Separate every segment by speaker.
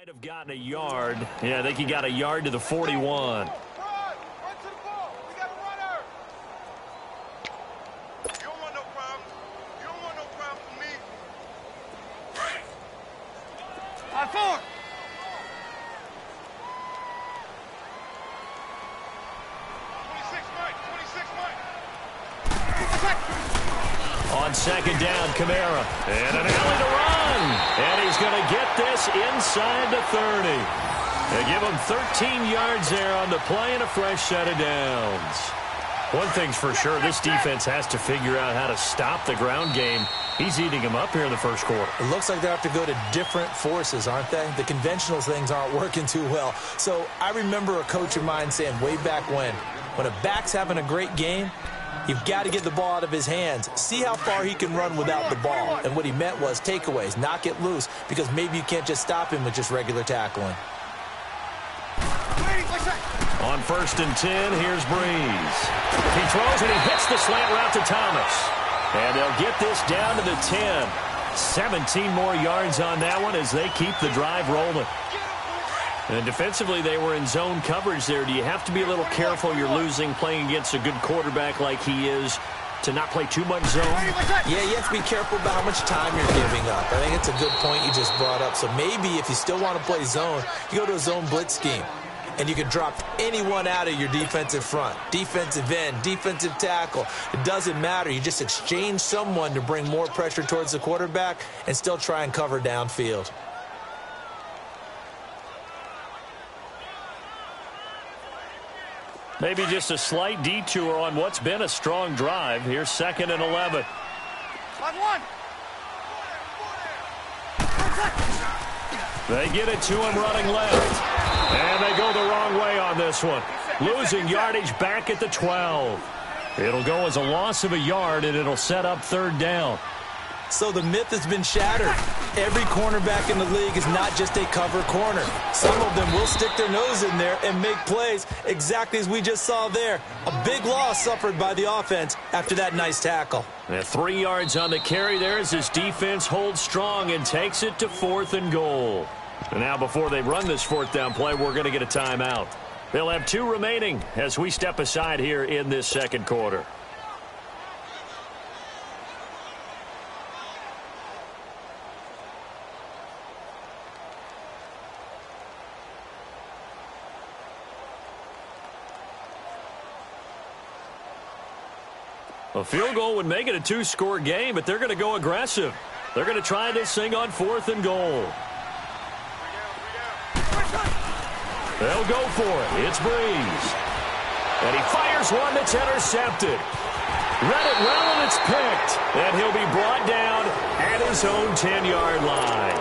Speaker 1: Might have gotten a yard. Yeah, I think he got a yard to the 41. On second down, Kamara. And an alley to run. And he's going to get this inside the 30. They give him 13 yards there on the play and a fresh set of downs. One thing's for sure, this defense has to figure out how to stop the ground game. He's eating him up here in the first quarter.
Speaker 2: It looks like they have to go to different forces, aren't they? The conventional things aren't working too well. So I remember a coach of mine saying way back when a back's having a great game, you've got to get the ball out of his hands. See how far he can run without the ball. And what he meant was takeaways, knock it loose, because maybe you can't just stop him with just regular tackling.
Speaker 1: On 1st and 10, here's Breeze. He throws and he hits the slant route to Thomas. And they'll get this down to the 10. 17 more yards on that one as they keep the drive rolling. And defensively, they were in zone coverage there. Do you have to be a little careful you're losing playing against a good quarterback like he is to not play too much zone?
Speaker 2: Yeah, you have to be careful about how much time you're giving up. I think it's a good point you just brought up. So maybe if you still want to play zone, you go to a zone blitz scheme. And you can drop anyone out of your defensive front. Defensive end, defensive tackle. It doesn't matter. You just exchange someone to bring more pressure towards the quarterback and still try and cover downfield.
Speaker 1: Maybe just a slight detour on what's been a strong drive. Here's 2nd and 11. They get it to him running left. And they go the wrong way on this one. Losing yardage back at the 12. It'll go as a loss of a yard, and it'll set up 3rd down.
Speaker 2: So the myth has been shattered. Every cornerback in the league is not just a cover corner. Some of them will stick their nose in there and make plays exactly as we just saw there. A big loss suffered by the offense after that nice tackle.
Speaker 1: And 3 yards on the carry there as this defense holds strong and takes it to 4th and goal. And now before they run this 4th down play, we're going to get a timeout. They'll have 2 remaining as we step aside here in this 2nd quarter. A field goal would make it a 2-score game, but they're going to go aggressive. They're going to try this thing on 4th and goal. They'll go for it. It's Breeze. And he fires one that's intercepted. Read it well, and it's picked. And he'll be brought down at his own 10-yard line.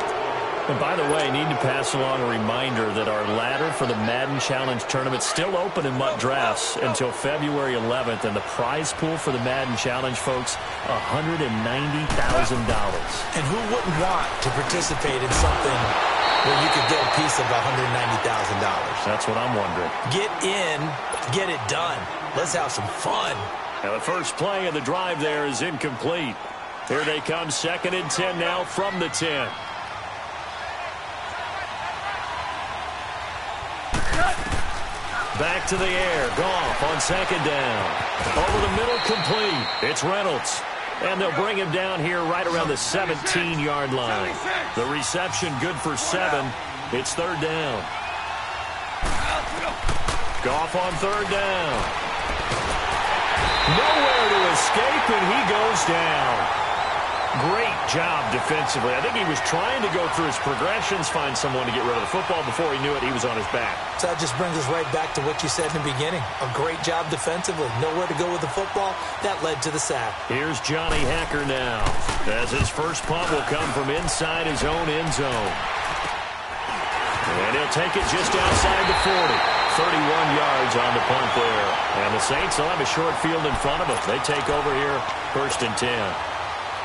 Speaker 1: And by the way, I need to pass along a reminder that our ladder for the Madden Challenge Tournament is still open in MUT Drafts until February 11th. And the prize pool for the Madden Challenge, folks, $190,000.
Speaker 2: And who wouldn't want to participate in something where you could get a piece of $190,000?
Speaker 1: That's what I'm wondering.
Speaker 2: Get in, get it done. Let's have some fun.
Speaker 1: Now the first play of the drive there is incomplete. Here they come, 2nd and 10 now from the 10. Back to the air. Goff on 2nd down. Over the middle, complete. It's Reynolds. And they'll bring him down here right around the 17-yard line. The reception good for 7. It's 3rd down. Goff on 3rd down. Nowhere to escape, and he goes down. Great job defensively. I think he was trying to go through his progressions, find someone to get rid of the football. Before he knew it, he was on his back.
Speaker 2: So that just brings us right back to what you said in the beginning. A great job defensively. Nowhere to go with the football. That led to the sack.
Speaker 1: Here's Johnny Hacker now, as his first punt will come from inside his own end zone. And he'll take it just outside the 40. 31 yards on the punt there. And the Saints will have a short field in front of them. They take over here, 1st and 10.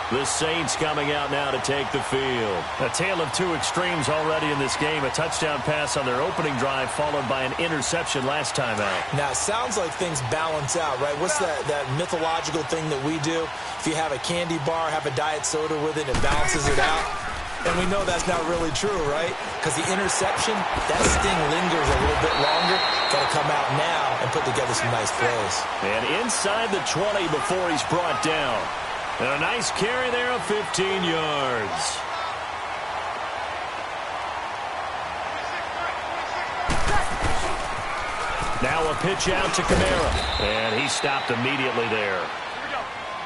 Speaker 1: The Saints coming out now to take the field. A tale of 2 extremes already in this game. A touchdown pass on their opening drive followed by an interception last time out.
Speaker 2: Now, it sounds like things balance out, right? What's that mythological thing that we do? If you have a candy bar, have a diet soda with it, it balances it out. And we know that's not really true, right? Because the interception, that sting lingers a little bit longer. Got to come out now and put together some nice plays.
Speaker 1: And inside the 20 before he's brought down. And a nice carry there of 15 yards. Now a pitch out to Kamara. And he stopped immediately there.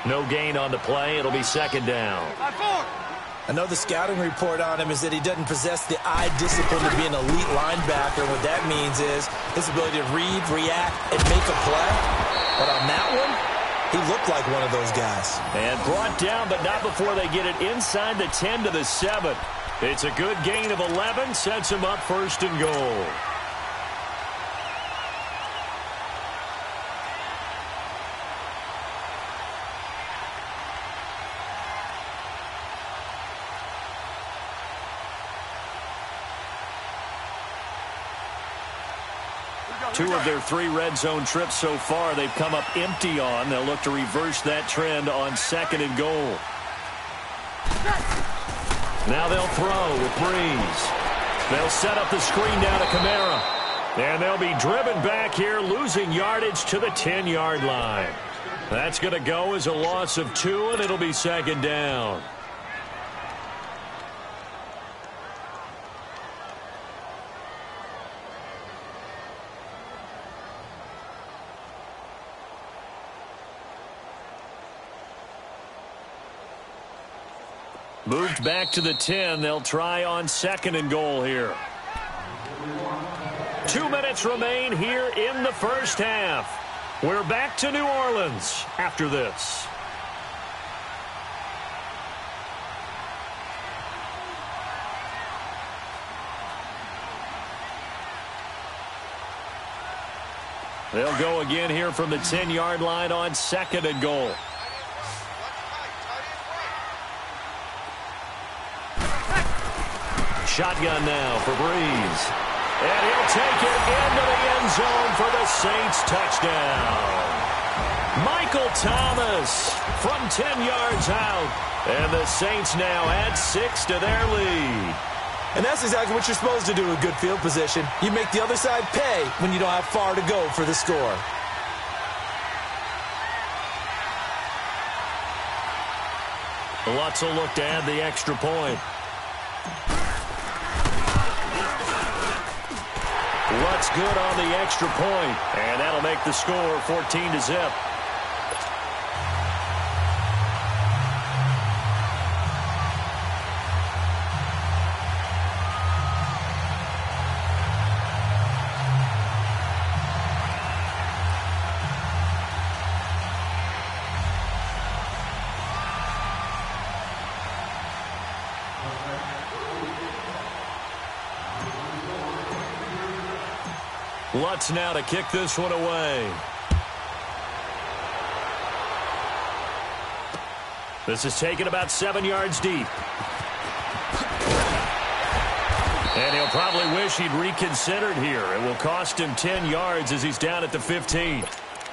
Speaker 1: No gain on the play. It'll be second down.
Speaker 2: I know the scouting report on him is that he doesn't possess the eye discipline to be an elite linebacker. What that means is his ability to read, react, and make a play. But on that one, he looked like one of those guys.
Speaker 1: And brought down, but not before they get it inside the 10 to the 7. It's a good gain of 11, sets him up first and goal. Two of their 3 red zone trips so far they've come up empty on. They'll look to reverse that trend on second and goal. Now they'll throw with Breeze. They'll set up the screen down to Kamara. And they'll be driven back here, losing yardage to the 10-yard line. That's going to go as a loss of 2, and it'll be second down. Moved back to the 10. They'll try on second and goal here. 2 minutes remain here in the first half. We're back to New Orleans after this. They'll go again here from the 10-yard line on second and goal. Shotgun now for Breeze. And he'll take it into the end zone for the Saints touchdown. Michael Thomas from 10 yards out. And the Saints now add 6 to their lead.
Speaker 2: And that's exactly what you're supposed to do with good field position. You make the other side pay when you don't have far to go for the score.
Speaker 1: Lutz will look to add the extra point. Lutz good on the extra point, and that'll make the score 14-0. Lutz now to kick this one away. This is taken about 7 yards deep. And he'll probably wish he'd reconsidered here. It will cost him 10 yards as he's down at the 15.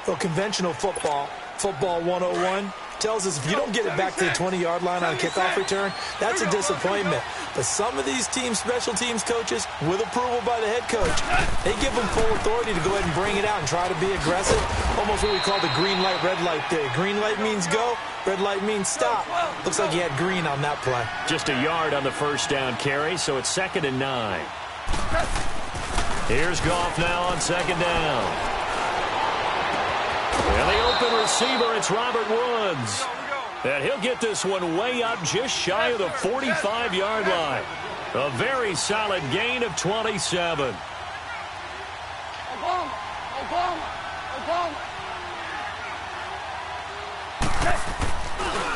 Speaker 2: Well, conventional football 101, tells us if you don't get it back to the 20-yard line on a kickoff return, that's a disappointment. But some of these special teams coaches, with approval by the head coach, they give them full authority to go ahead and bring it out and try to be aggressive. Almost what we call the green light, red light day. Green light means go, red light means stop. Looks like he had green on that play.
Speaker 1: Just a yard on the first down carry, so it's 2nd and 9. Here's Goff now on 2nd down. And the open receiver, it's Robert Woods. And he'll get this one way up just shy of the 45-yard line. A very solid gain of 27.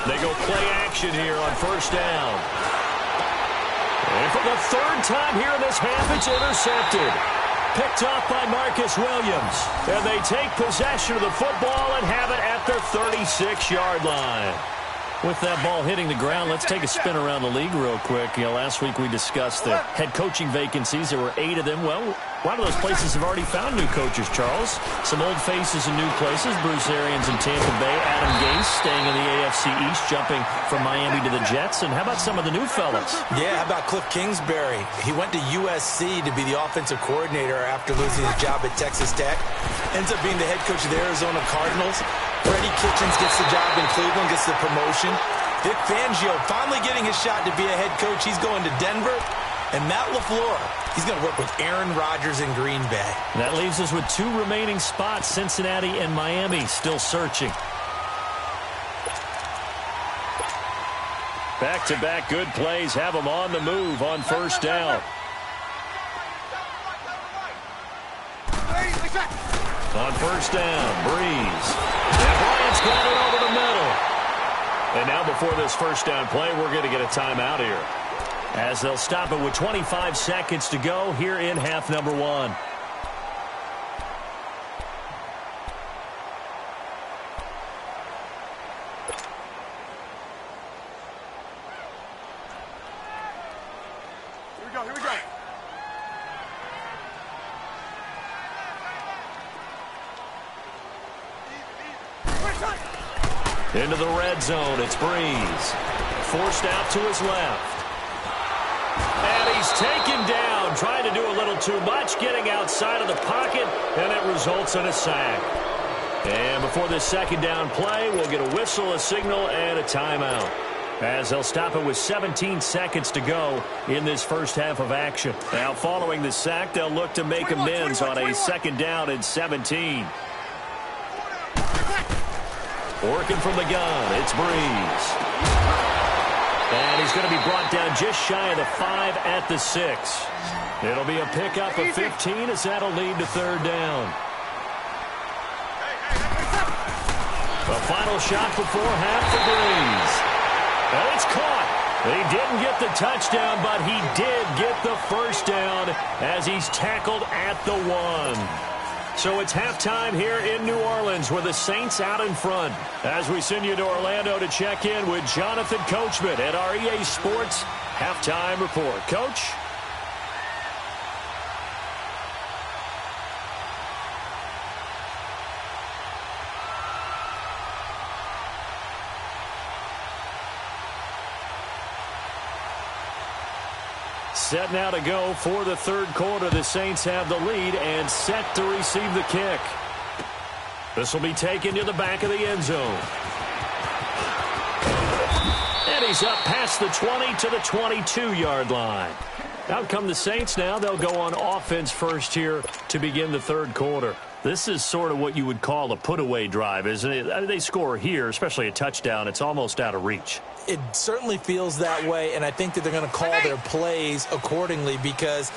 Speaker 1: They go play action here on first down. And for the 3rd time here in this half, it's intercepted. Picked off by Marcus Williams. And they take possession of the football and have it at their 36-yard line. With that ball hitting the ground, let's take a spin around the league real quick. Last week we discussed the head coaching vacancies. There were 8 of them. Well, a lot of those places have already found new coaches, Charles. Some old faces in new places. Bruce Arians in Tampa Bay. Adam Gase staying in the AFC East, jumping from Miami to the Jets. And how about some of the new fellas?
Speaker 2: Yeah, how about Cliff Kingsbury? He went to USC to be the offensive coordinator after losing his job at Texas Tech. Ends up being the head coach of the Arizona Cardinals. Freddie Kitchens gets the job in Cleveland, gets the promotion. Vic Fangio finally getting his shot to be a head coach. He's going to Denver. And Matt LaFleur, he's going to work with Aaron Rodgers in Green Bay.
Speaker 1: That leaves us with 2 remaining spots, Cincinnati and Miami, still searching. Back-to-back good plays have them on the move on first down. On first down, Breeze. And Bryant's got it over the middle. And now before this first down play, we're going to get a timeout here, as they'll stop it with 25 seconds to go here in half number 1.
Speaker 3: Here we go.
Speaker 1: Into the red zone, it's Breeze. Forced out to his left. And he's taken down, trying to do a little too much, getting outside of the pocket, and it results in a sack. And before this second down play, we'll get a whistle, a signal, and a timeout, as they'll stop it with 17 seconds to go in this first half of action. Now, following the sack, they'll look to make amends on a second down and 17. Working from the gun, it's Breeze. And he's going to be brought down just shy of the 5 at the 6. It'll be a pickup of 15 as that'll lead to third down. A final shot before half for Breeze. And it's caught. He didn't get the touchdown, but he did get the first down as he's tackled at the 1. So it's halftime here in New Orleans with the Saints out in front, as we send you to Orlando to check in with Jonathan Coachman at our EA Sports Halftime Report. Coach? Set now to go for the third quarter. The Saints have the lead and set to receive the kick. This will be taken to the back of the end zone. And he's up past the 20 to the 22-yard line. Out come the Saints now. They'll go on offense first here to begin the third quarter. This is sort of what you would call a put-away drive, isn't it? I mean, they score here, especially a touchdown. It's almost out of reach.
Speaker 2: It certainly feels that way, and I think that they're going to call their plays accordingly, because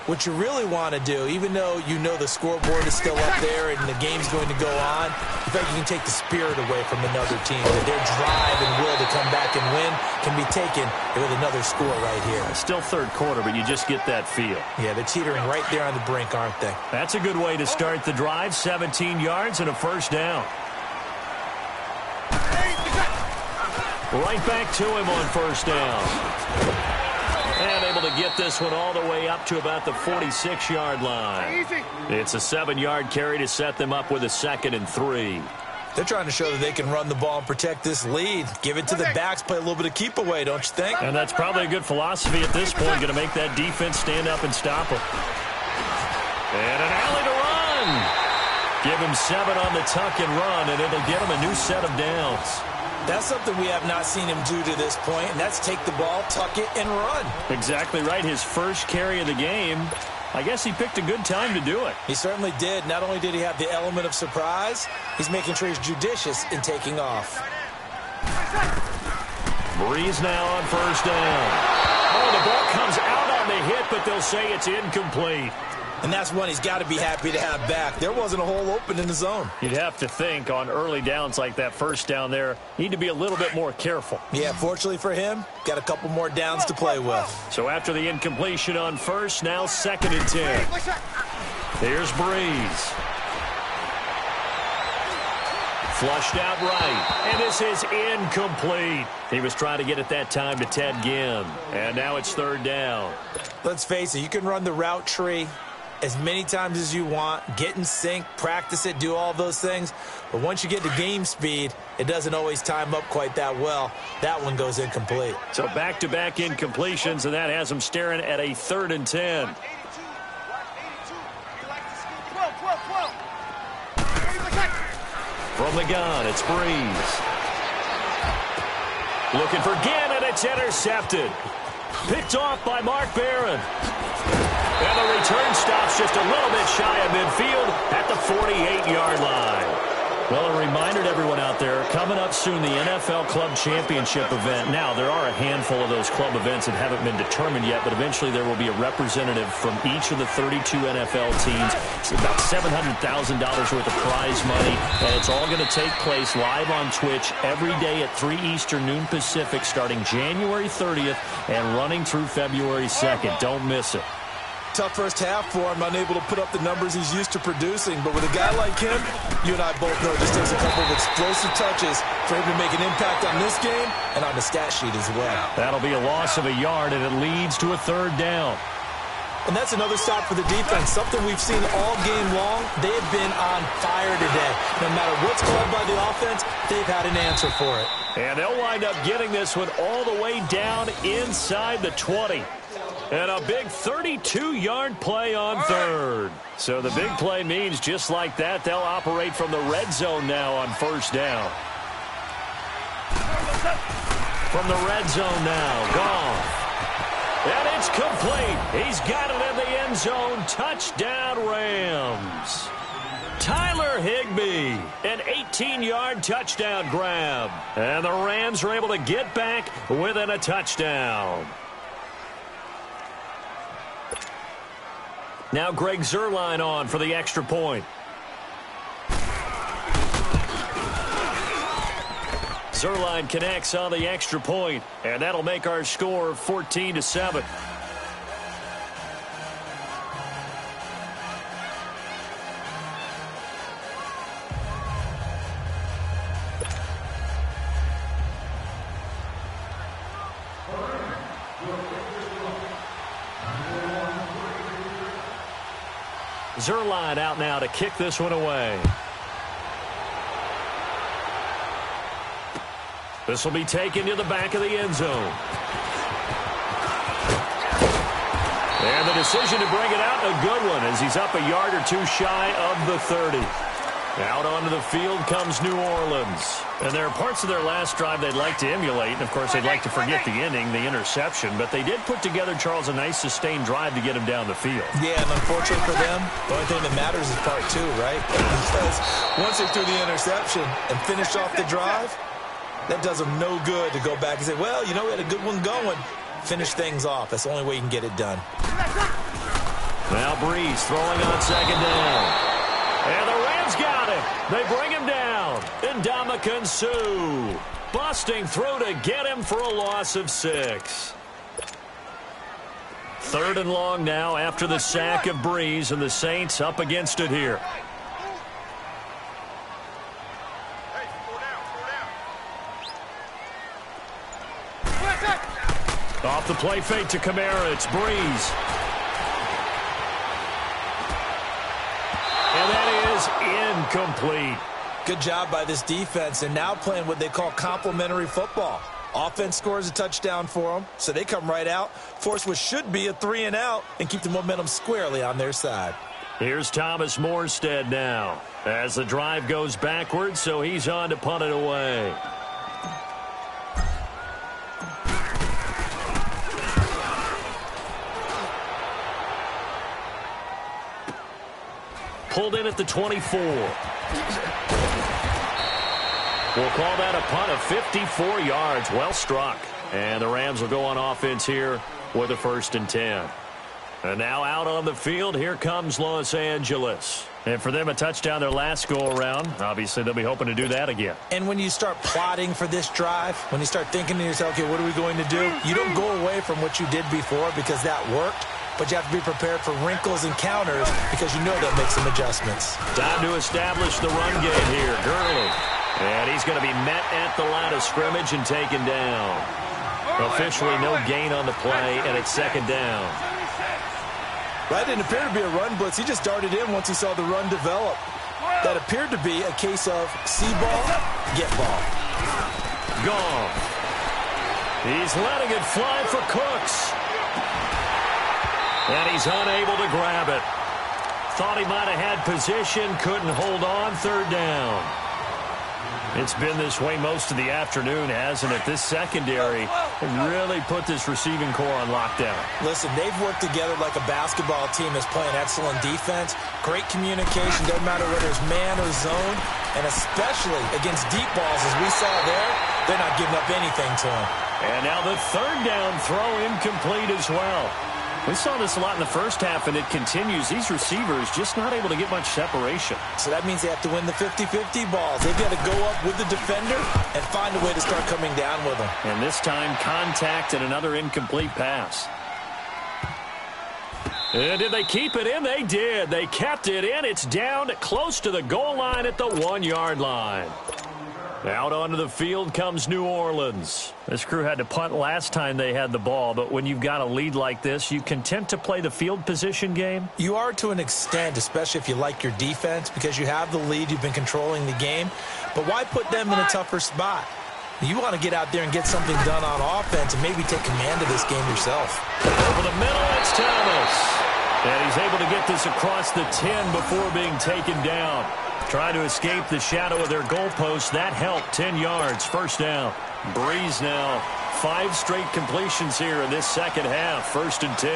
Speaker 2: what you really want to do, even though you know the scoreboard is still up there and the game's going to go on, in fact, you can take the spirit away from another team. That their drive and will to come back and win can be taken with another score right here.
Speaker 1: Still third quarter, but you just get that feel.
Speaker 2: Yeah, they're teetering right there on the brink, aren't they?
Speaker 1: That's a good way to start the drive. 17 yards and a first down. Right back to him on first down. And able to get this one all the way up to about the 46-yard line. It's a 7-yard carry to set them up with a 2nd and 3.
Speaker 2: They're trying to show that they can run the ball and protect this lead. Give it to the backs, play a little bit of keep away, don't you think?
Speaker 1: And that's probably a good philosophy at this point. Going to make that defense stand up and stop them. And an alley to run. Give him 7 on the tuck and run, and it'll get him a new set of downs.
Speaker 2: That's something we have not seen him do to this point, and that's take the ball, tuck it, and run.
Speaker 1: Exactly right. His first carry of the game. I guess he picked a good time to do it.
Speaker 2: He certainly did. Not only did he have the element of surprise, he's making sure he's judicious in taking off.
Speaker 1: Breeze now on first down. Oh, the ball comes out on the hit, but they'll say it's incomplete.
Speaker 2: And that's one he's got to be happy to have back. There wasn't a hole open in the zone.
Speaker 1: You'd have to think on early downs like that first down there, need to be a little bit more careful.
Speaker 2: Yeah, fortunately for him, got a couple more downs to play with.
Speaker 1: So after the incompletion on first, now 2nd and 10. Here's Breeze. Flushed out right, and this is incomplete. He was trying to get it that time to Ted Ginn, and now it's third down.
Speaker 2: Let's face it, you can run the route tree as many times as you want, get in sync, practice it, do all those things. But once you get to game speed, it doesn't always time up quite that well. That one goes incomplete.
Speaker 1: So back-to-back incompletions, and that has him staring at a 3rd and 10. From the gun, it's Breeze. Looking for Ginn, and it's intercepted. Picked off by Mark Barron. And the return stops just a little bit shy of midfield at the 48-yard line. Well, a reminder to everyone out there, coming up soon, the NFL Club Championship event. Now, there are a handful of those club events that haven't been determined yet, but eventually there will be a representative from each of the 32 NFL teams. It's about $700,000 worth of prize money, and it's all going to take place live on Twitch every day at 3 Eastern, noon Pacific, starting January 30th and running through February 2nd. Don't miss it.
Speaker 2: Tough first half for him, unable to put up the numbers he's used to producing. But with a guy like him, you and I both know it just takes a couple of explosive touches for him to make an impact on this game and on the stat sheet as well.
Speaker 1: That'll be a loss of a yard, and it leads to a 3rd down.
Speaker 2: And that's another stop for the defense, something we've seen all game long. They have been on fire today. No matter what's called by the offense, they've had an answer for it.
Speaker 1: And they'll wind up getting this one all the way down inside the 20. And a big 32-yard play on 3rd. So the big play means just like that, they'll operate from the red zone now on 1st down. From the red zone now, Goff. And it's complete. He's got it in the end zone. Touchdown, Rams. Tyler Higbee, an 18-yard touchdown grab. And the Rams are able to get back within a touchdown. Now Greg Zuerlein on for the extra point. Zuerlein connects on the extra point, and that'll make our score 14-7. Zuerlein out now to kick this one away. This will be taken to the back of the end zone. And the decision to bring it out, a good one, as he's up a yard or two shy of the 30. Out onto the field comes New Orleans. And there are parts of their last drive they'd like to emulate. And, of course, they'd like to forget the inning, the interception. But they did put together, Charles, a nice sustained drive to get him down the field.
Speaker 2: Yeah, and unfortunately for them, the only thing that matters is part 2, right? Because once they threw the interception and finished off the drive, that does them no good to go back and say, well, you know, we had a good one going. Finish things off. That's the only way you can get it done.
Speaker 1: Now Breeze throwing on 2nd down. And the Rams got him. They bring him down. And Ndamukong Suh busting through to get him for a loss of 6. 3rd and long now after the sack of Breeze, and the Saints up against it here. Off the play fake to Kamara, it's Breeze. And that is incomplete.
Speaker 2: Good job by this defense, and now playing what they call complementary football. Offense scores a touchdown for them, so they come right out, force what should be a 3-and-out, and keep the momentum squarely on their side.
Speaker 1: Here's Thomas Morstead now as the drive goes backwards, so he's on to punt it away. Pulled in at the 24. We'll call that a punt of 54 yards. Well struck. And the Rams will go on offense here with a 1st and 10. And now out on the field, here comes Los Angeles. And for them, a touchdown their last go-around. Obviously, they'll be hoping to do that again.
Speaker 2: And when you start plotting for this drive, when you start thinking to yourself, okay, what are we going to do? You don't go away from what you did before because that worked. But you have to be prepared for wrinkles and counters because you know they'll make some adjustments.
Speaker 1: Time to establish the run game here. Gurley And he's going to be met at the line of scrimmage and taken down. Officially no gain on the play, and it's second down.
Speaker 2: That didn't appear to be a run blitz. He just darted in once he saw the run develop. That appeared to be a case of see ball, get ball.
Speaker 1: Gone. He's letting it fly for Cooks. And he's unable to grab it. Thought he might have had position, couldn't hold on, third down. It's been this way most of the afternoon, hasn't it? This secondary really put this receiving core on lockdown.
Speaker 2: Listen, they've worked together like a basketball team that's playing excellent defense. Great communication, doesn't matter whether it's man or zone. And especially against deep balls, as we saw there, they're not giving up anything to him.
Speaker 1: And now the third down throw incomplete as well. We saw this a lot in the first half, and it continues. These receivers just not able to get much separation.
Speaker 2: So that means they have to win the 50-50 balls. They've got to go up with the defender and find a way to start coming down with them.
Speaker 1: And this time, contact and another incomplete pass. And did they keep it in? They did. They kept it in. It's down close to the goal line at the 1-yard line. Out onto the field comes New Orleans. This crew had to punt last time they had the ball, but when you've got a lead like this, you content to play the field position game?
Speaker 2: You are to an extent, especially if you like your defense, because you have the lead, you've been controlling the game. But why put them in a tougher spot? You want to get out there and get something done on offense and maybe take command of this game yourself.
Speaker 1: Over the middle, it's Thomas. And he's able to get this across the 10 before being taken down. Trying to escape the shadow of their goalpost. That helped. 10 yards. First down. Breeze now. 5 straight completions here in this second half. First and 10.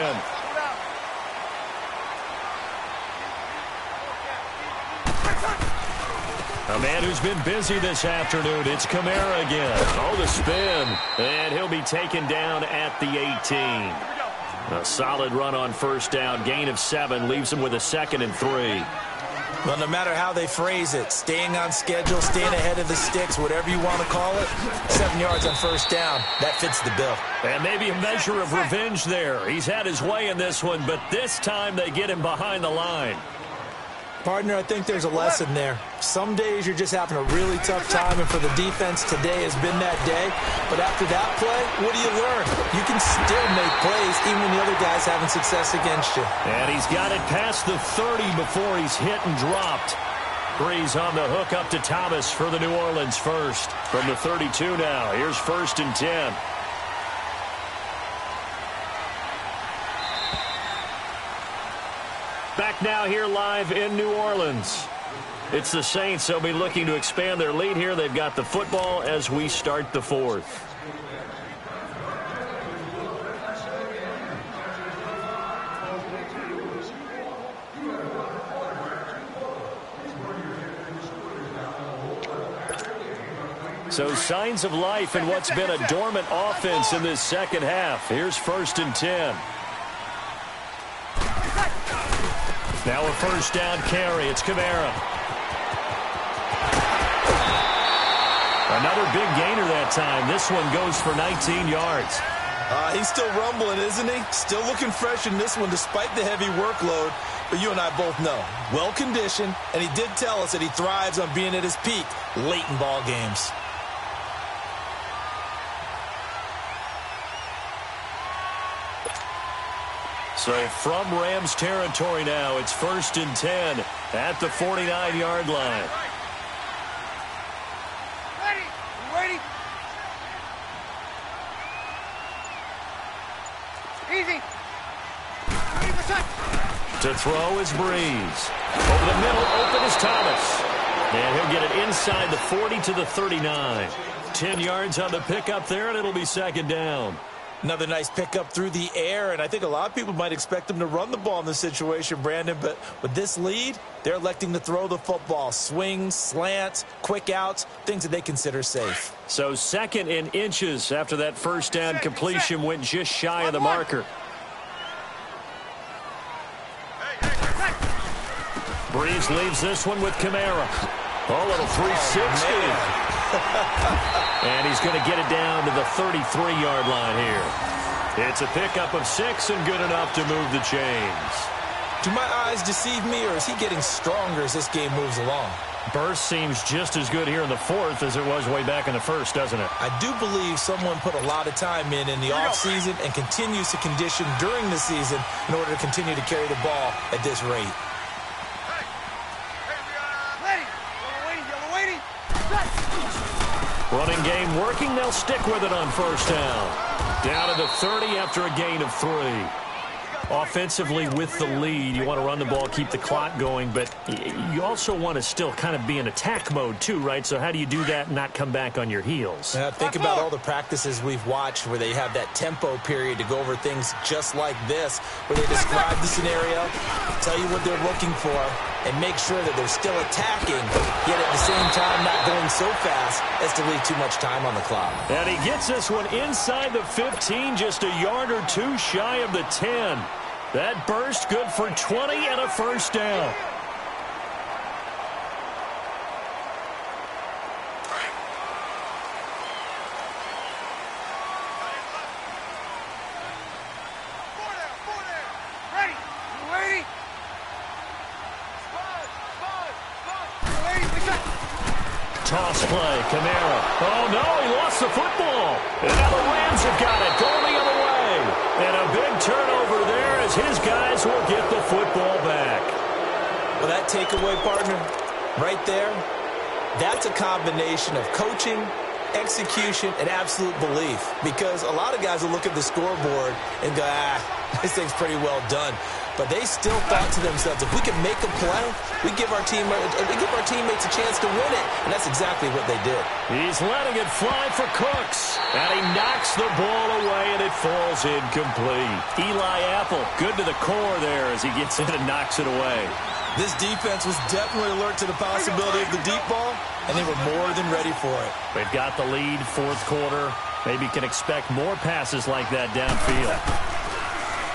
Speaker 1: A man who's been busy this afternoon. It's Kamara again. Oh, the spin. And he'll be taken down at the 18. A solid run on first down. Gain of 7 leaves him with a 2nd and 3.
Speaker 2: Well, no matter how they phrase it, staying on schedule, staying ahead of the sticks, whatever you want to call it, 7 yards on first down, that fits the bill. And
Speaker 1: maybe a measure of revenge there. He's had his way in this one, but this time they get him behind the line.
Speaker 2: Partner, I think there's a lesson there. Some days you're just having a really tough time, and for the defense, today has been that day. But after that play, what do you learn? You can still make plays even when the other guy's having success against you.
Speaker 1: And he's got it past the 30 before he's hit and dropped. Breeze on the hook up to Thomas for the New Orleans first. From the 32 now, here's first and 10. Back now here live in New Orleans. It's the Saints. They'll be looking to expand their lead here. They've got the football as we start the fourth. So signs of life in what's been a dormant offense in this second half. Here's first and 10. Now a first down carry. It's Kamara. Another big gainer that time. This one goes for 19 yards.
Speaker 2: He's still rumbling, isn't he? Still looking fresh in this one despite the heavy workload. But you and I both know, well-conditioned, and he did tell us that he thrives on being at his peak late in ball games.
Speaker 1: So from Rams territory now, it's first and 10 at the 49-yard line.
Speaker 3: Ready? Easy.
Speaker 1: To throw is Breeze. Over the middle, open is Thomas. And he'll get it inside the 40 to the 39. 10 yards on the pickup there, and it'll be second down.
Speaker 2: Another nice pickup through the air, and I think a lot of people might expect them to run the ball in this situation, Brandon, but with this lead, they're electing to throw the football. Swings, slants, quick outs, things that they consider safe.
Speaker 1: So 2nd in inches after that first down completion went just shy of the marker. Breeze leaves this one with Kamara. Oh, little 360. And he's going to get it down to the 33-yard line here. It's a pickup of 6 and good enough to move the chains.
Speaker 2: Do my eyes deceive me, or is he getting stronger as this game moves along?
Speaker 1: Burst seems just as good here in the fourth as it was way back in the first, doesn't it?
Speaker 2: I do believe someone put a lot of time in the offseason and continues to condition during the season in order to continue to carry the ball at this rate.
Speaker 1: Running game working. They'll stick with it on first down. Down to the 30 after a gain of 3. Offensively with the lead, you want to run the ball, keep the clock going, but you also want to still kind of be in attack mode too, right? So how do you do that and not come back on your heels?
Speaker 2: Think about all the practices we've watched where they have that tempo period to go over things just like this, where they describe the scenario, tell you what they're looking for, and make sure that they're still attacking, yet at the same time not going so fast as to leave too much time on the clock.
Speaker 1: And he gets this one inside the 15, just a yard or two shy of the 10. That burst good for 20 and a first down. Toss play, Kamara. Oh, no, he lost the football. And now the Rams have got it, going the other way. And a big turnover there as his guys will get the football back.
Speaker 2: Well, that takeaway, partner, right there, that's a combination of coaching, execution, and absolute belief. Because a lot of guys will look at the scoreboard and go, this thing's pretty well done. But they still thought to themselves, if we can make a play, we give our teammates a chance to win it. And that's exactly what they did.
Speaker 1: He's letting it fly for Cooks. And he knocks the ball away, and it falls incomplete. Eli Apple, good to the core there as he gets in and knocks it away.
Speaker 2: This defense was definitely alert to the possibility of the deep ball, and they were more than ready for it.
Speaker 1: They've got the lead, fourth quarter. Maybe can expect more passes like that downfield.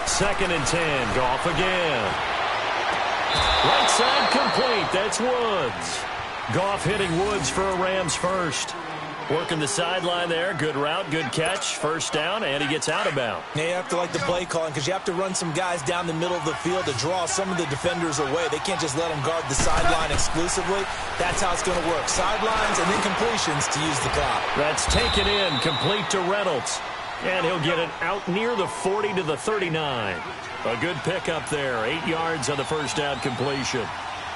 Speaker 1: 2nd and 10, Goff again. Right side complete, that's Woods. Goff hitting Woods for a Rams first. Working the sideline there, good route, good catch, first down, and he gets out of bounds.
Speaker 2: Yeah, you have to like the play calling because you have to run some guys down the middle of the field to draw some of the defenders away. They can't just let them guard the sideline exclusively. That's how it's going to work. Sidelines and then completions to use the clock.
Speaker 1: That's taken in, complete to Reynolds. And he'll get it out near the 40 to the 39. A good pickup there, 8 yards on the first down completion.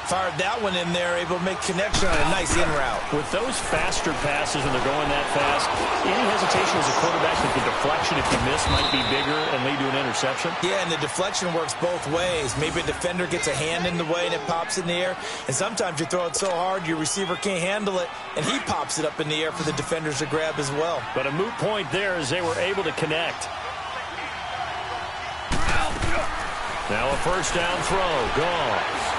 Speaker 2: Fired that one in there, able to make connection on a nice in route.
Speaker 1: With those faster passes and they're going that fast, any hesitation as a quarterback that the deflection, if you miss, might be bigger and lead to an interception?
Speaker 2: Yeah, and the deflection works both ways. Maybe a defender gets a hand in the way and it pops in the air. And sometimes you throw it so hard your receiver can't handle it, and he pops it up in the air for the defenders to grab as well.
Speaker 1: But a moot point there as they were able to connect. Now a first down throw. Goff.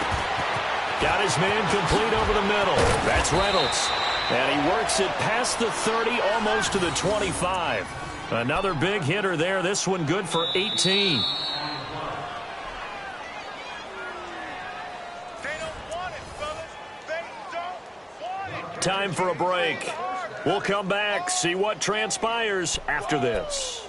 Speaker 1: Got his man complete over the middle. That's Reynolds. And he works it past the 30, almost to the 25. Another big hitter there. This one good for 18.
Speaker 3: They don't want it, fellas. They don't want it.
Speaker 1: Time for a break. We'll come back, see what transpires after this.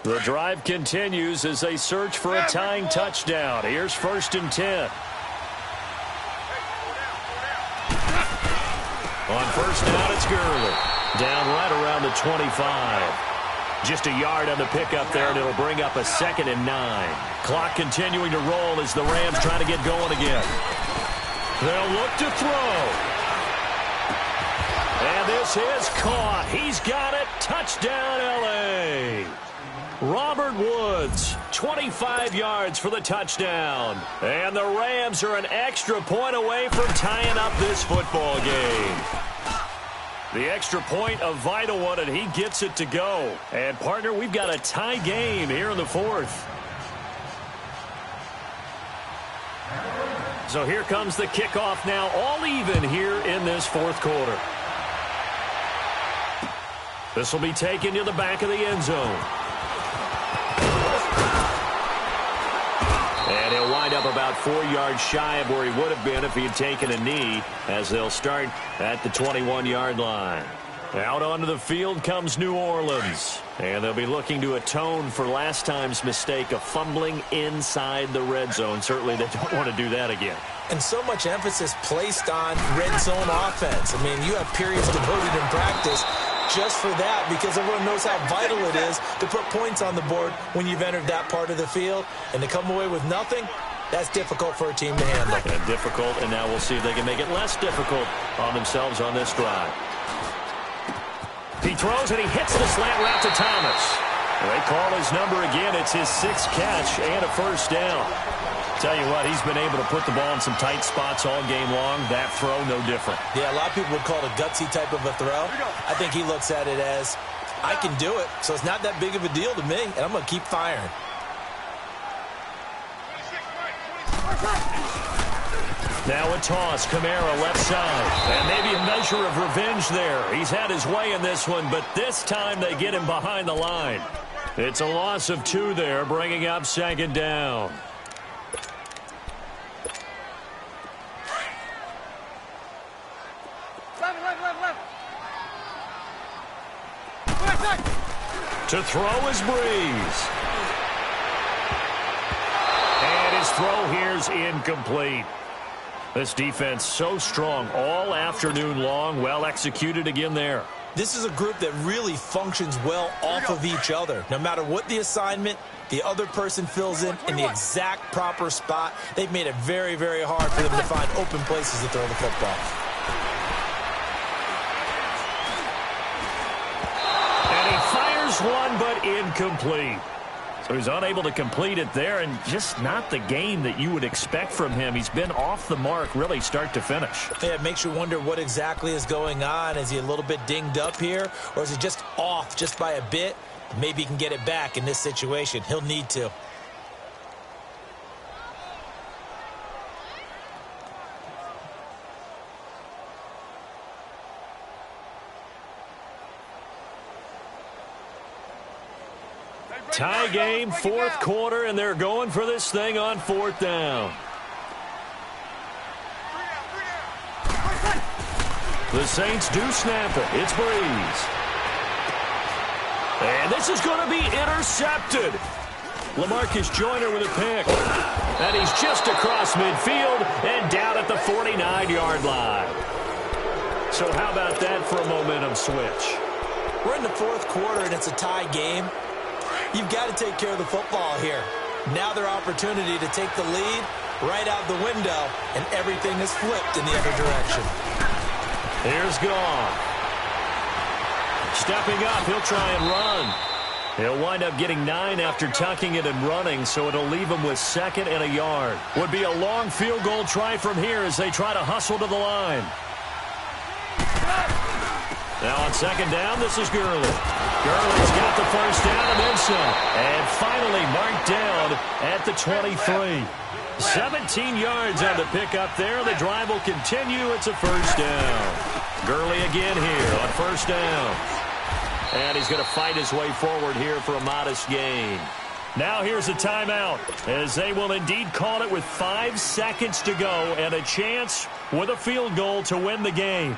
Speaker 1: The drive continues as they search for a tying touchdown. Here's 1st and 10. On first down, it's Gurley. Down right around the 25. Just a yard on the pickup there, and it'll bring up a 2nd and 9. Clock continuing to roll as the Rams try to get going again. They'll look to throw. And this is caught. He's got it. Touchdown, L.A. Robert Woods, 25 yards for the touchdown. And the Rams are an extra point away from tying up this football game. The extra point, a vital one, and he gets it to go. And, partner, we've got a tie game here in the fourth. So here comes the kickoff now, all even here in this fourth quarter. This will be taken to the back of the end zone. And he'll wind up about 4 yards shy of where he would have been if he had taken a knee, as they'll start at the 21-yard line. Out onto the field comes New Orleans. And they'll be looking to atone for last time's mistake of fumbling inside the red zone. Certainly they don't want to do that again.
Speaker 2: And so much emphasis placed on red zone offense. I mean, you have periods devoted in practice just for that because everyone knows how vital it is to put points on the board when you've entered that part of the field. And to come away with nothing, that's difficult for a team to handle.
Speaker 1: And difficult, and now we'll see if they can make it less difficult on themselves on this drive. He throws, and he hits the slant route to Thomas. They call his number again. It's his 6th catch and a first down. Tell you what, he's been able to put the ball in some tight spots all game long. That throw, no different.
Speaker 2: Yeah, a lot of people would call it a gutsy type of a throw. I think he looks at it as, I can do it, so it's not that big of a deal to me, and I'm going to keep firing.
Speaker 1: Now a toss, Kamara left side. And maybe a measure of revenge there. He's had his way in this one, but this time they get him behind the line. It's a loss of 2 there, bringing up 2nd down. To throw is Breeze. And his throw here's incomplete. This defense so strong all afternoon long. Well executed again there.
Speaker 2: This is a group that really functions well off of each other. No matter what the assignment, the other person fills in the exact proper spot. They've made it very, very hard for them to find open places to throw the football.
Speaker 1: And he fires one, but incomplete. So he's unable to complete it there, and just not the game that you would expect from him. He's been off the mark, really, start to finish.
Speaker 2: Yeah, it makes you wonder what exactly is going on. Is he a little bit dinged up here, or is he just off just by a bit? Maybe he can get it back in this situation. He'll need to.
Speaker 1: Tie game, 4th quarter, and they're going for this thing on 4th down. The Saints do snap it. It's Breeze. And this is going to be intercepted. LaMarcus Joyner with a pick. And he's just across midfield and down at the 49-yard line. So how about that for a momentum switch?
Speaker 2: We're in the 4th quarter, and it's a tie game. You've got to take care of the football here. Now their opportunity to take the lead right out the window, and everything is flipped in the other direction.
Speaker 1: Here's Goff. Stepping up, he'll try and run. He'll wind up getting 9 after tucking it and running, so it'll leave him with 2nd and a yard. Would be a long field goal try from here as they try to hustle to the line. Now on 2nd down, this is Gurley. Gurley's got the first down and then some. And finally marked down at the 23. 17 yards on the pickup there. The drive will continue. It's a first down. Gurley again here on 1st down. And he's going to fight his way forward here for a modest gain. Now here's a timeout, as they will indeed call it with 5 seconds to go and a chance with a field goal to win the game.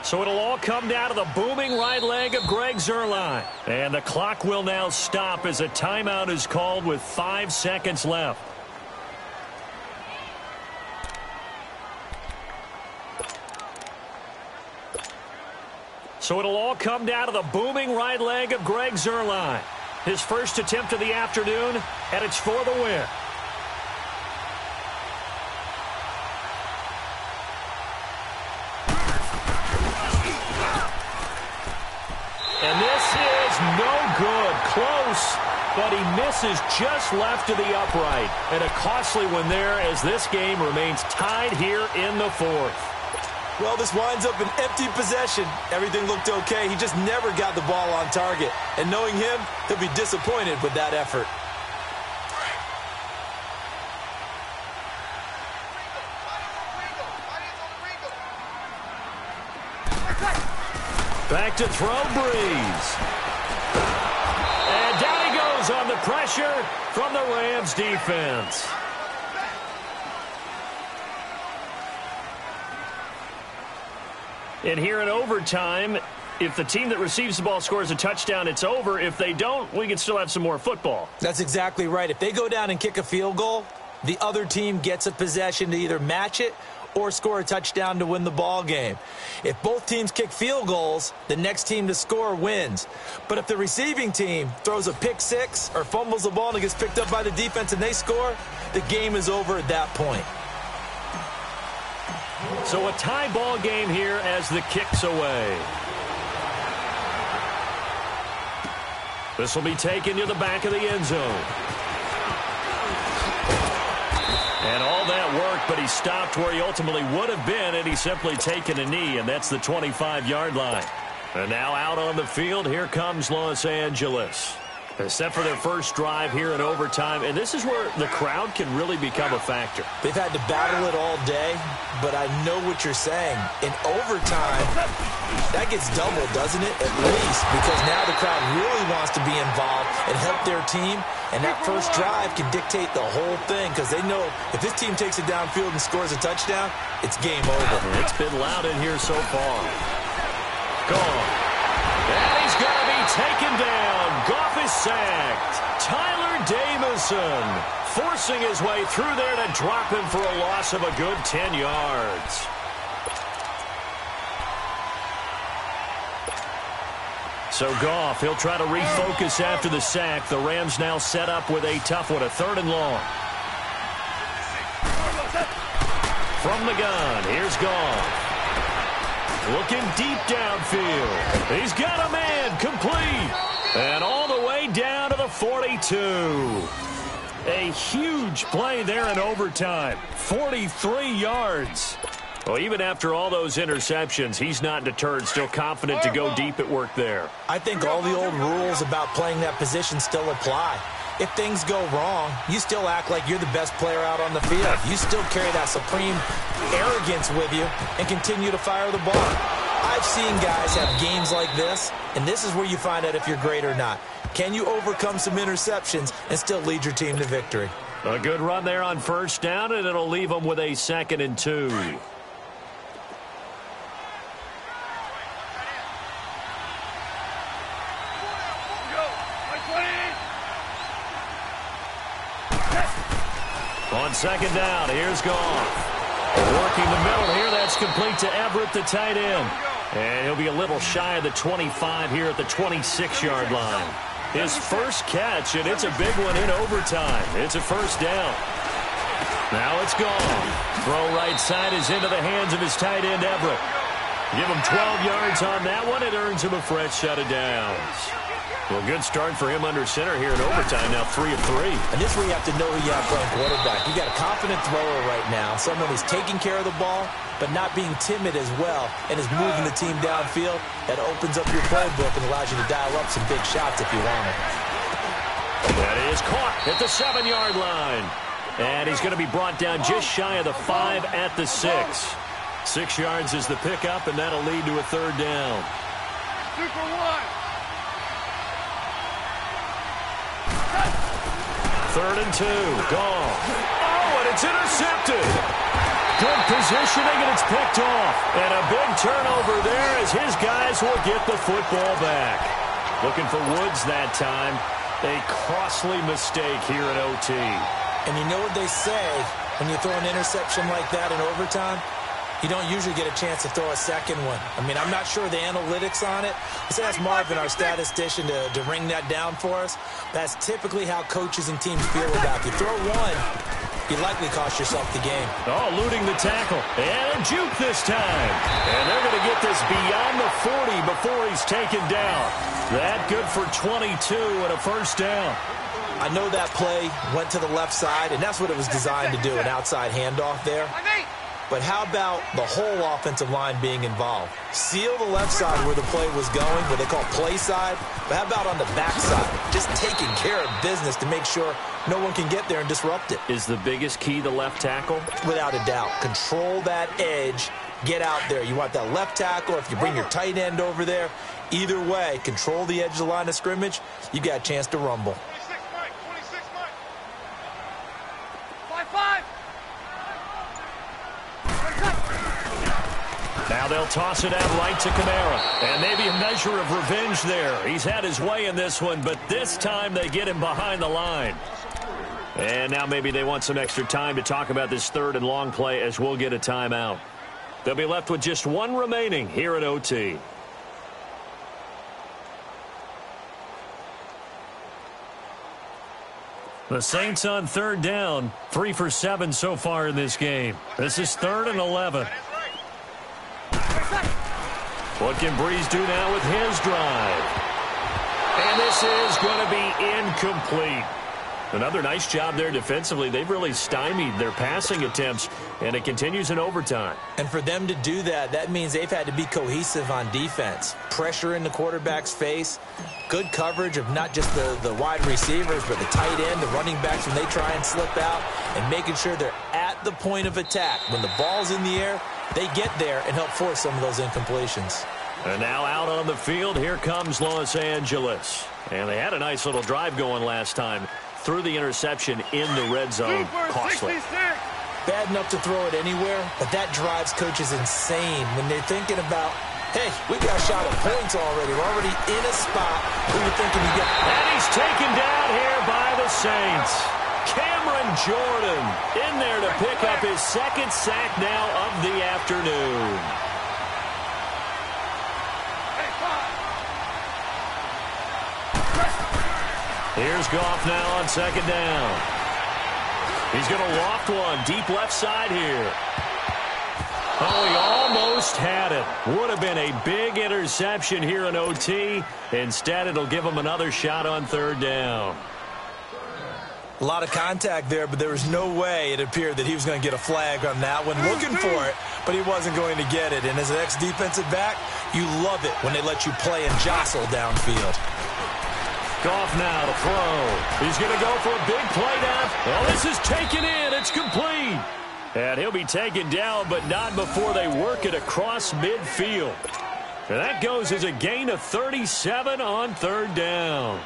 Speaker 1: So it'll all come down to the booming right leg of Greg Zuerlein. And the clock will now stop as a timeout is called with 5 seconds left. So it'll all come down to the booming right leg of Greg Zuerlein. His first attempt of the afternoon, and it's for the win. And this is no good. Close, but he misses just left to the upright. And a costly one there as this game remains tied here in the 4th.
Speaker 2: Well, this winds up an empty possession. Everything looked okay. He just never got the ball on target. And knowing him, he'll be disappointed with that effort.
Speaker 1: Back to throw, Breeze. And down he goes on the pressure from the Rams defense. And here in overtime, if the team that receives the ball scores a touchdown, it's over. If they don't, we can still have some more football.
Speaker 2: That's exactly right. If they go down and kick a field goal, the other team gets a possession to either match it or score a touchdown to win the ball game. If both teams kick field goals, the next team to score wins. But if the receiving team throws a pick six or fumbles the ball and it gets picked up by the defense and they score, the game is over at that point.
Speaker 1: So a tie ball game here as the kick's away. This will be taken to the back of the end zone. And all that worked, but he stopped where he ultimately would have been, and he's simply taken a knee, and that's the 25-yard line. And now out on the field, here comes Los Angeles. They're set for their first drive here in overtime, and this is where the crowd can really become a factor.
Speaker 2: They've had to battle it all day, but I know what you're saying. In overtime, that gets doubled, doesn't it? At least, because now the crowd really wants to be involved and help their team, and that first drive can dictate the whole thing because they know if this team takes it downfield and scores a touchdown, it's game over.
Speaker 1: It's been loud in here so far. Gone. And he's going to be taken down. Goff is sacked. Tyler Davison forcing his way through there to drop him for a loss of a good 10 yards. So Goff, he'll try to refocus after the sack. The Rams now set up with a tough one, a 3rd and long. From the gun, here's Goff. Looking deep downfield. He's got a man, complete. And all the way down to the 42. A huge play there in overtime. 43 yards. Well, even after all those interceptions, he's not deterred, still confident to go deep at work there.
Speaker 2: I think all the old rules about playing that position still apply. If things go wrong, you still act like you're the best player out on the field. You still carry that supreme arrogance with you and continue to fire the ball. I've seen guys have games like this, and this is where you find out if you're great or not. Can you overcome some interceptions and still lead your team to victory?
Speaker 1: A good run there on first down, and it'll leave them with a 2nd and 2. On 2nd down, here's Goff. Working the middle here, that's complete to Everett, the tight end. And he'll be a little shy of the 25 here at the 26-yard line. His first catch, and it's a big one in overtime. It's a 1st down. Now it's Goff. Throw right side is into the hands of his tight end, Everett. Give him 12 yards on that one. It earns him a fresh set of downs. Well, good start for him under center here in overtime. Now 3 of 3.
Speaker 2: And this is where you have to know who you have playing quarterback. You got a confident thrower right now, someone who's taking care of the ball, but not being timid as well, and is moving the team downfield. That opens up your playbook and allows you to dial up some big shots if you want it.
Speaker 1: That is caught at the 7-yard line. And he's going to be brought down just shy of the 5 at the 6. 6 yards is the pickup, and that'll lead to a 3rd down.
Speaker 3: 2 for 1.
Speaker 1: 3rd and 2. Goff. Oh, and it's intercepted. Good positioning, and it's picked off. And a big turnover there as his guys will get the football back. Looking for Woods that time. A costly mistake here at OT.
Speaker 2: And you know what they say, when you throw an interception like that in overtime, you don't usually get a chance to throw a second one. I mean, I'm not sure the analytics on it. Let's ask Marvin, our statistician, to ring that down for us. That's typically how coaches and teams feel about it. You throw one, you likely cost yourself the game.
Speaker 1: Oh, eluding the tackle. And a juke this time. And they're going to get this beyond the 40 before he's taken down. That good for 22 and a 1st down.
Speaker 2: I know that play went to the left side, and that's what it was designed to do, an outside handoff there. But how about the whole offensive line being involved? Seal the left side where the play was going, what they call play side. But how about on the back side? Just taking care of business to make sure no one can get there and disrupt it.
Speaker 1: Is the biggest key the left tackle?
Speaker 2: Without a doubt. Control that edge. Get out there. You want that left tackle. If you bring your tight end over there, either way, control the edge of the line of scrimmage. You got a chance to rumble.
Speaker 3: 26 Mike. 26 Mike. 5-5.
Speaker 1: Now they'll toss it out right to Kamara. And maybe a measure of revenge there. He's had his way in this one, but this time they get him behind the line. And now maybe they want some extra time to talk about this third and long play as we'll get a timeout. They'll be left with just one remaining here at OT. The Saints on third down, 3 for 7 so far in this game. This is 3rd and 11. What can Breeze do now with his drive? And this is going to be incomplete. Another nice job there defensively. They've really stymied their passing attempts, and it continues in overtime.
Speaker 2: And for them to do that, that means they've had to be cohesive on defense. Pressure in the quarterback's face, good coverage of not just the wide receivers, but the tight end, the running backs when they try and slip out, and making sure they're at the point of attack. When the ball's in the air, they get there and help force some of those incompletions.
Speaker 1: And now out on the field, here comes Los Angeles. And they had a nice little drive going last time. Threw the interception in the red zone. Costly.
Speaker 2: Bad enough to throw it anywhere, but that drives coaches insane when they're thinking about, hey, we got a shot at points already. We're already in a spot where you're thinking you get.
Speaker 1: And he's taken down here by the Saints. Cameron Jordan in there to pick up his second sack now of the afternoon. Here's Goff now on second down. He's going to loft one deep left side here. Oh, he almost had it. Would have been a big interception here in OT. Instead, it'll give him another shot on third down.
Speaker 2: A lot of contact there, but there was no way it appeared that he was going to get a flag on that one. Looking for it, but he wasn't going to get it. And as an ex-defensive back, you love it when they let you play and jostle downfield.
Speaker 1: Goff now to throw. He's going to go for a big play down. Well, this is taken in. It's complete. And he'll be taken down, but not before they work it across midfield. And that goes as a gain of 37 on third down.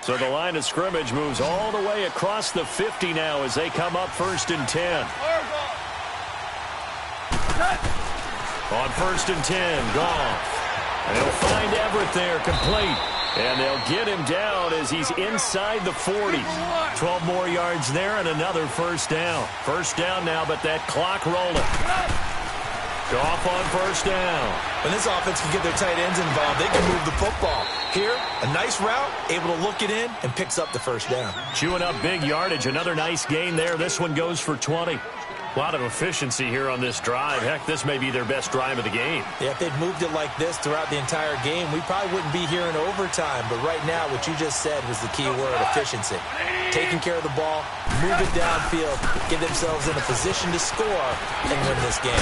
Speaker 1: So the line of scrimmage moves all the way across the 50 now as they come up 1st and 10. On 1st and 10, Goff. And he'll find Everett there, complete. And they'll get him down as he's inside the 40. 12 more yards there and another first down. First down now, but that clock rolling. Goff on first down.
Speaker 2: When this offense can get their tight ends involved, they can move the football. Here, a nice route, able to look it in, and picks up the first down.
Speaker 1: Chewing up big yardage. Another nice gain there. This one goes for 20. A lot of efficiency here on this drive. Heck, this may be their best drive of the game.
Speaker 2: Yeah, if they'd moved it like this throughout the entire game, we probably wouldn't be here in overtime. But right now, what you just said was the key word, efficiency. Taking care of the ball, move it downfield, get themselves in a position to score, and win this game.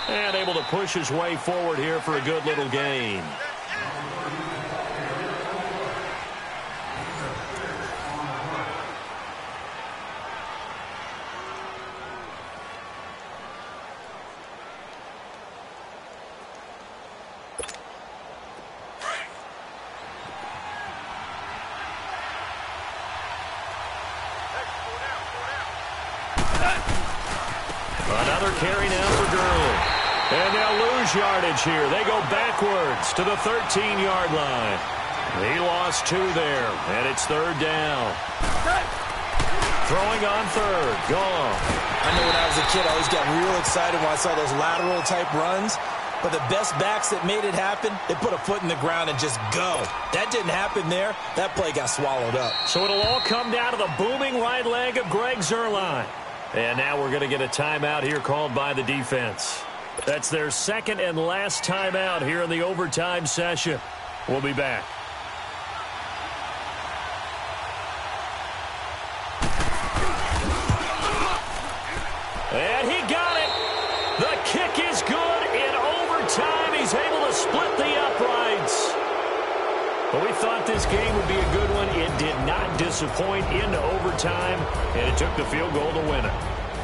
Speaker 1: And able to push his way forward here for a good little gain. Another carry now for Gurley. And they'll lose yardage here. They go backwards to the 13-yard line. He lost 2 there, and it's third down. Throwing on third. Gone.
Speaker 2: I know when I was a kid, I always got real excited when I saw those lateral-type runs. But the best backs that made it happen, they put a foot in the ground and just go. That didn't happen there. That play got swallowed up.
Speaker 1: So it'll all come down to the booming right leg of Greg Zuerlein. And now we're going to get a timeout here called by the defense. That's their second and last timeout here in the overtime session. We'll be back. And he got it. The kick is good in overtime. He's able to split the uprights. But we thought this game would be a good one. It did not disappoint into overtime, and it took the field goal to win it.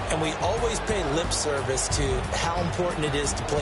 Speaker 2: And we always pay lip service to how important it is to play